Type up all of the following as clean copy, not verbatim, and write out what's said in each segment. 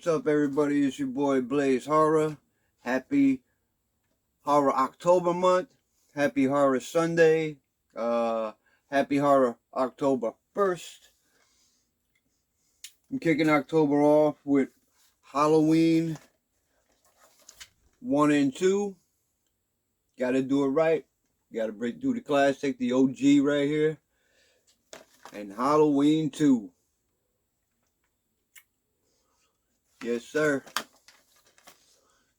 What's up, everybody? It's your boy Blaze Horror. Happy Horror October month. Happy Horror Sunday. Happy Horror October 1st. I'm kicking October off with Halloween 1 and 2. Gotta do it right. Gotta break through the classic, the OG right here. And Halloween 2. Yes, sir.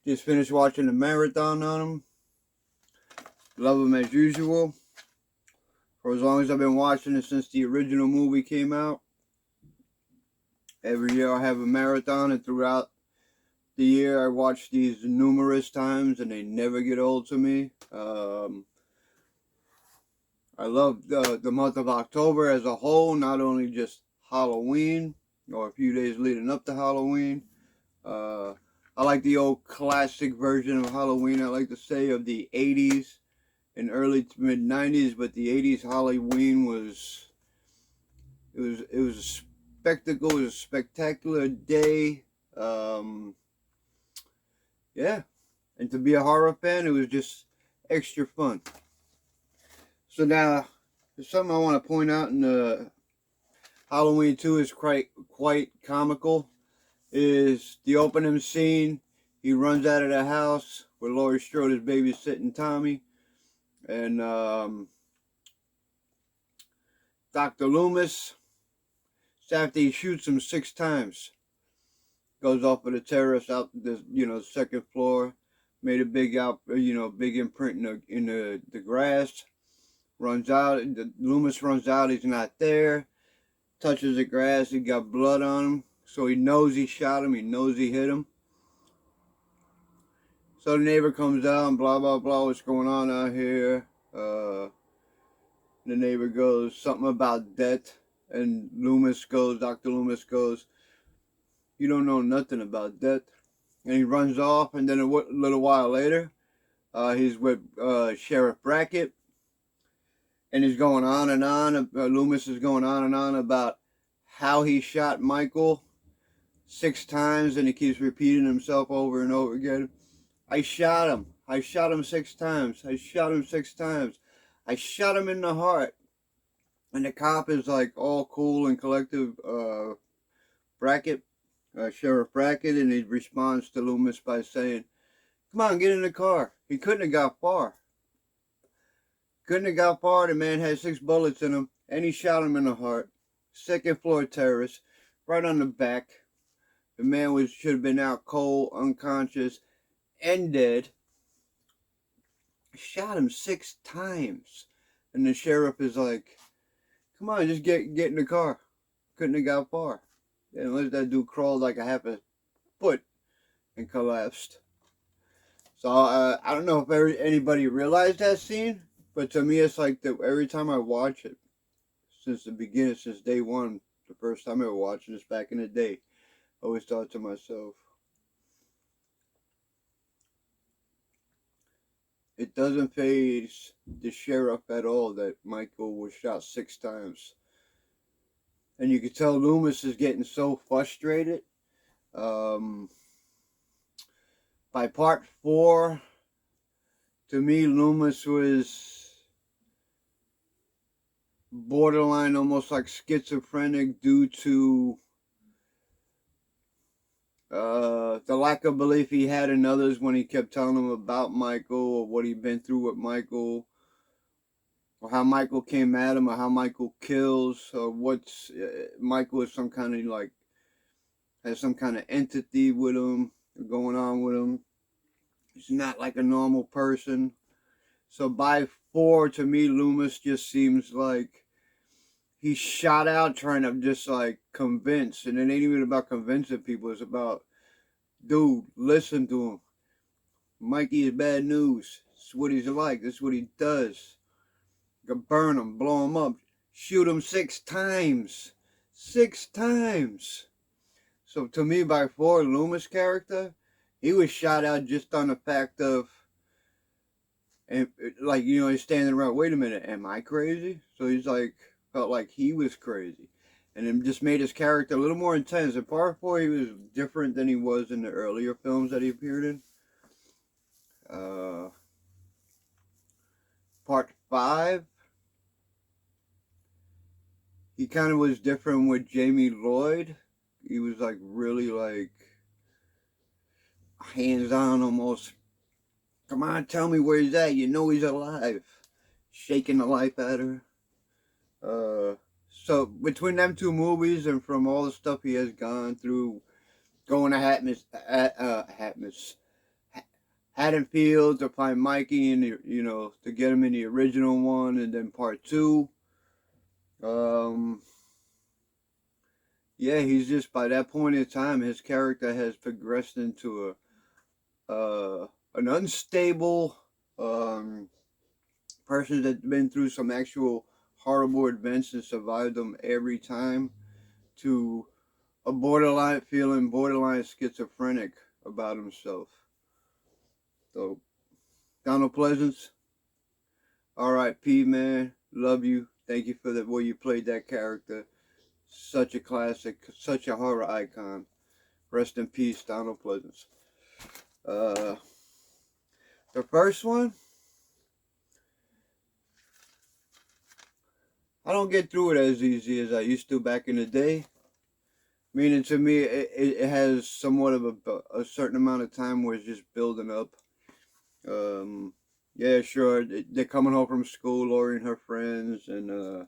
Just finished watching the marathon on them. Love them as usual. For as long as I've been watching it since the original movie came out. Every year I have a marathon, and throughout the year I watch these numerous times, and they never get old to me. I love the month of October as a whole, not only just Halloween or a few days leading up to Halloween. I like the old classic version of Halloween, I like to say, of the 80s and early to mid 90s, but the 80s Halloween was a spectacle, it was a spectacular day. Yeah, and to be a horror fan, it was just extra fun. So now, there's something I want to point out in the Halloween 2 is quite comical. Is the opening scene. He runs out of the house where Laurie Strode is babysitting Tommy, and Dr. Loomis, after he shoots him 6 times, goes off of the terrace out the second floor, made a big big imprint in the grass. Runs out. Loomis runs out. He's not there. Touches the grass. He got blood on him. So he knows he shot him. He knows he hit him. So the neighbor comes out and blah, blah, blah. What's going on out here? The neighbor goes, something about death. And Dr. Loomis goes, you don't know nothing about death. And he runs off. And then a little while later, he's with Sheriff Brackett. And he's going on and on. Loomis is going on and on about how he shot Michael 6 times, and he keeps repeating himself over and over again. I shot him. I shot him 6 times. I shot him 6 times. I shot him in the heart. And the cop is like all cool and collective, Brackett, Sheriff Brackett, and he responds to Loomis by saying, come on, get in the car. He couldn't have got far. Couldn't have got far. The man had 6 bullets in him, and he shot him in the heart. 2nd floor terrace, right on the back. The man should have been out cold, unconscious, and dead. Shot him 6 times. And the sheriff is like, come on, just get in the car. Couldn't have got far. And unless that dude crawled like a half a foot and collapsed. So I don't know if anybody realized that scene. But to me, it's like every time I watch it, since the beginning, since day one, the first time I ever watched this back in the day, I always thought to myself, it doesn't faze the sheriff at all that Michael was shot 6 times. And you can tell Loomis is getting so frustrated. By part 4, to me, Loomis was borderline almost like schizophrenic due to the lack of belief he had in others when he kept telling them about Michael or what he'd been through with Michael, or how Michael came at him, or how Michael kills, or Michael is some kind of has some kind of entity with him going on with him. He's not like a normal person. So by 4, to me, Loomis just seems like he's shot out trying to just like convince. And it ain't even about convincing people. It's about, dude, listen to him. Mikey is bad news. This is what he's like. This is what he does. You can burn him, blow him up, shoot him 6 times. 6 times. So to me, by 4, Loomis' character, he was shot out just on the fact of, and like, he's standing around, wait a minute, am I crazy? So he's like, felt like he was crazy. and it just made his character a little more intense. In part 4, he was different than he was in the earlier films that he appeared in. Part 5, he kind of was different with Jamie Lloyd. He was like really like hands-on almost. Come on, tell me where he's at. You know he's alive. Shaking the life out of her. So between them two movies and from all the stuff he has gone through, going to Haddonfield to find Mikey and to get him in the original one, and then part 2. Yeah, he's just, by that point in time, his character has progressed into an unstable person that's been through some actual horrible events and survived them every time, to a borderline schizophrenic about himself. So, Donald Pleasance, R.I.P. man, love you. Thank you for the way you played that character. Such a classic, such a horror icon. Rest in peace, Donald Pleasance. The first one, I don't get through it as easy as I used to back in the day. Meaning, to me, it has somewhat of a certain amount of time where it's just building up. Yeah, sure, they're coming home from school, Lori and her friends, and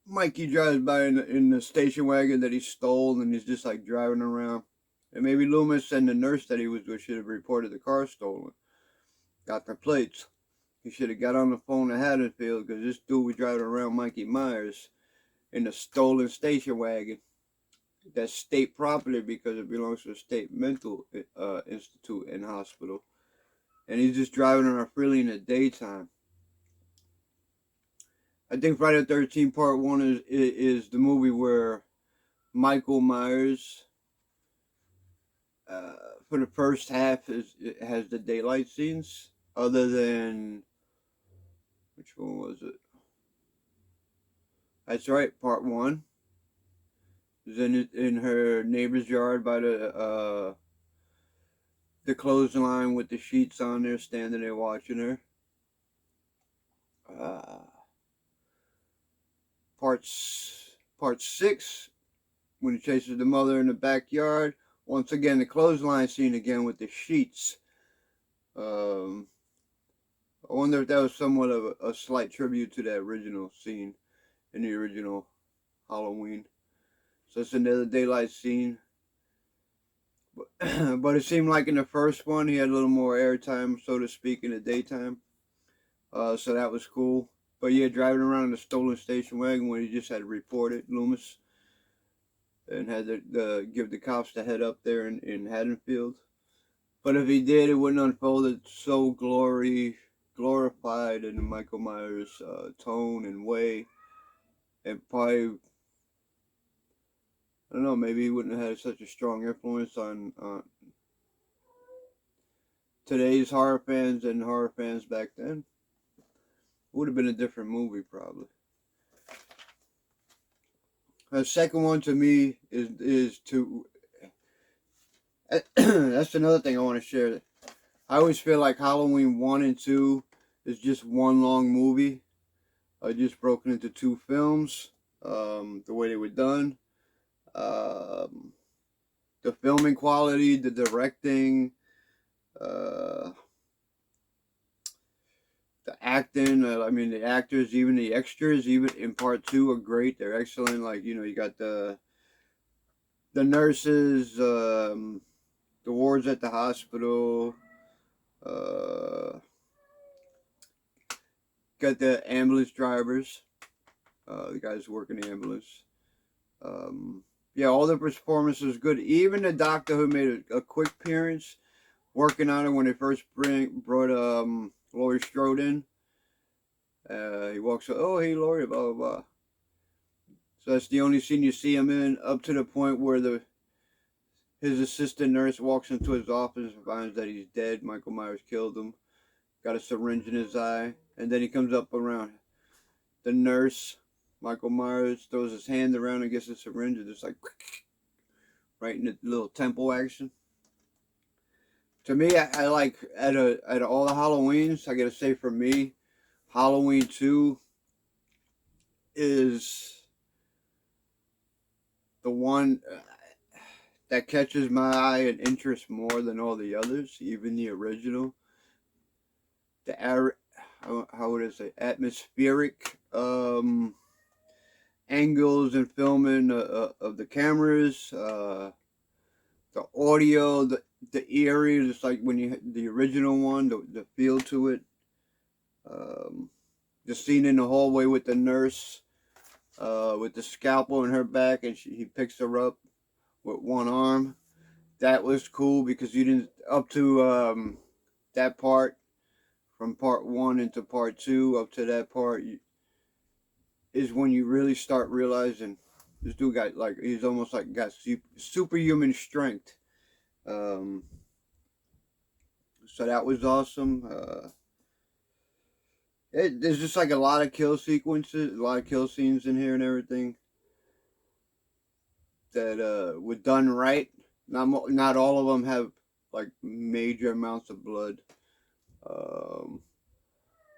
Mikey drives by in the station wagon that he stole, and he's just like driving around. And maybe Loomis and the nurse that he was with should have reported the car stolen. Got their plates. He should have got on the phone to Haddonfield, because this dude was driving around Mikey Myers in a stolen station wagon. That's state property because it belongs to the state mental institute and hospital. And he's just driving around freely in the daytime. I think Friday the 13th Part 1 is the movie where Michael Myers, for the first half, it has the daylight scenes, other than, which one was it? That's right, Part 1 is in her neighbor's yard by the clothesline with the sheets on there, standing there watching her. Part 6, when he chases the mother in the backyard. Once again, the clothesline scene again with the sheets. I wonder if that was somewhat of a slight tribute to that original scene in the original Halloween. So it's another daylight scene. But it seemed like in the first one, he had a little more airtime, so to speak, in the daytime. So that was cool. But yeah, driving around in a stolen station wagon when he just had to report it, Loomis, and had to give the cops the head up there in Haddonfield. But if he did, it wouldn't unfold it so glorified in Michael Myers' tone and way. And probably, I don't know, maybe he wouldn't have had such a strong influence on today's horror fans and horror fans back then. It would have been a different movie, probably. The second one to me is to that's another thing I want to share. I always feel like Halloween 1 and 2 is just one long movie, just broken into 2 films. The way they were done, the filming quality, the directing, the acting. I mean, the actors, even the extras, even in part 2, are great. They're excellent. Like, you got the nurses, the wards at the hospital, got the ambulance drivers, the guys working the ambulance. Yeah, all the performances good. Even the doctor who made a quick appearance working on it when they first brought Laurie Strode in. He walks up, oh, hey, Laurie, blah, blah, blah. So that's the only scene you see him in, up to the point where his assistant nurse walks into his office and finds that he's dead. Michael Myers killed him. Got a syringe in his eye. And then he comes up around the nurse Michael Myers throws his hand around and gets a syringe and just like right in the little temple action. To me, I like out of all the Halloweens, I gotta say for me, Halloween 2 is the one that catches my eye and interest more than all the others, even the original. The how would I say, atmospheric angles and filming of the cameras, the audio, the eerie, just like when you had the original one, the feel to it. The scene in the hallway with the nurse, with the scalpel in her back, and he picks her up with one arm. That was cool because you didn't up to that part, from part 1 into part 2 up to that part is when you really start realizing this dude got like, he's almost like got superhuman strength. So that was awesome. There's just like a lot of kill sequences, a lot of kill scenes in here and everything that were done right. Not all of them have like major amounts of blood.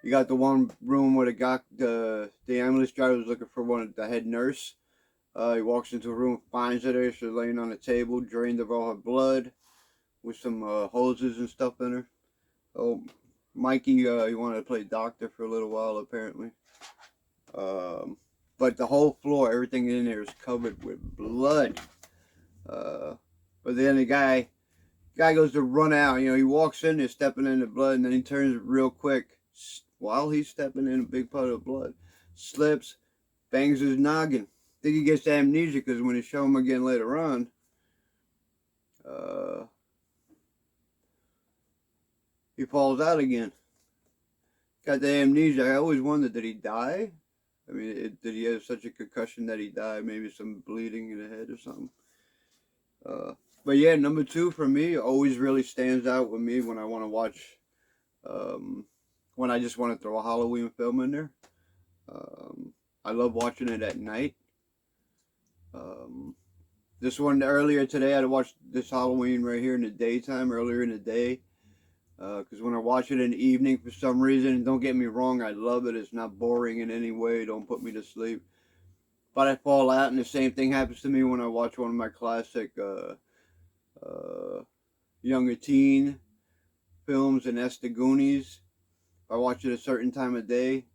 You got the one room where the ambulance driver was looking for the head nurse. He walks into a room, finds her there. She's laying on a table, drained of all her blood, with some hoses and stuff in her. Oh, Mikey, he wanted to play doctor for a little while, apparently. But the whole floor, everything in there is covered with blood. But then the guy goes to run out. You know, he walks in there stepping in the blood, and then he turns real quick while he's stepping in a big puddle of blood. Slips, bangs his noggin. I think he gets amnesia because when they show him again later on, he falls out again. Got the amnesia. I always wondered, did he die? I mean, did he have such a concussion that he died? Maybe some bleeding in the head or something. But yeah, number 2 for me always really stands out with me when I want to watch, when I just want to throw a Halloween film in there. I love watching it at night. This one earlier today, I had to watch this Halloween right here in the daytime, earlier in the day. Because when I watch it in the evening, for some reason, don't get me wrong, I love it. It's not boring in any way. Don't put me to sleep. But I fall out, and the same thing happens to me when I watch one of my classic younger teen films, and that's The Goonies. If I watch it a certain time of day,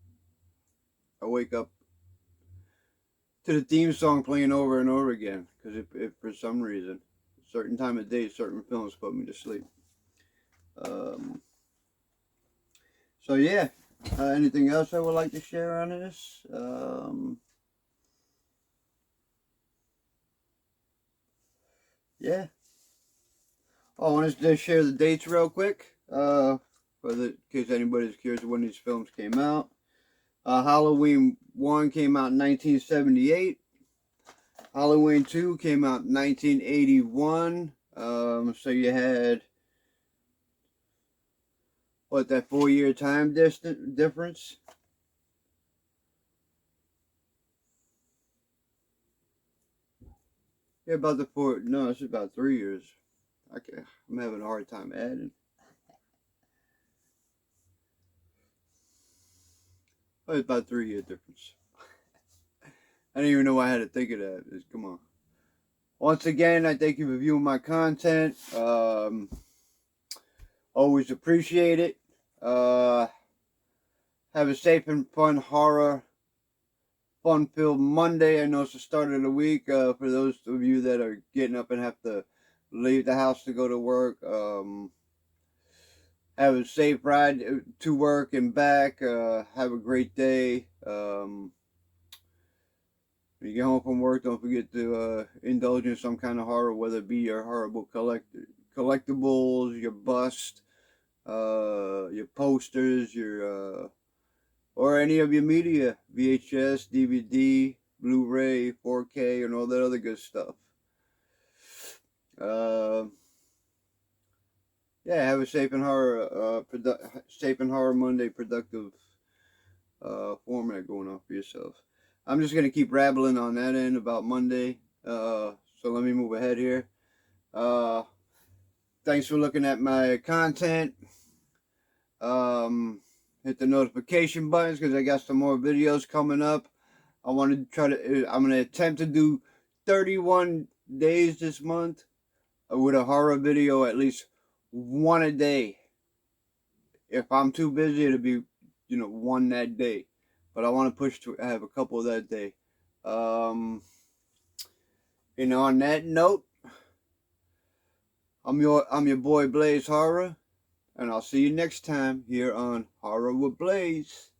I wake up to the theme song playing over and over again. Because if for some reason, a certain time of day, certain films put me to sleep. So yeah, anything else I would like to share on this? Yeah. Oh, I wanted to share the dates real quick, in case anybody's curious when these films came out. Halloween 1 came out in 1978. Halloween 2 came out in 1981. So you had, what, that 4-year time difference? Yeah, about no, it's about 3 years. I'm having a hard time adding. Oh, it's about 3-year difference. I didn't even know I had to think of that. Come on. Once again, I thank you for viewing my content. Always appreciate it. Have a safe and fun fun-filled Monday. I know it's the start of the week. For those of you that are getting up and have to leave the house to go to work, have a safe ride to work and back. Have a great day. When you get home from work, don't forget to indulge in some kind of horror, whether it be your horrible collectibles, your bust, your posters, or any of your media, VHS, DVD, Blu-ray, 4K, and all that other good stuff. Yeah, have a safe and horror Monday productive format going on for yourself. I'm just gonna keep rambling on that end about Monday. So let me move ahead here. Thanks for looking at my content. Hit the notification buttons because I got some more videos coming up. I want to try to. I'm gonna attempt to do 31 days this month with a horror video, at least one a day. If I'm too busy, it'll be, one that day. But I want to push to have a couple that day. On that note, I'm your boy Blaze Horror, and I'll see you next time here on Horror with Blaze.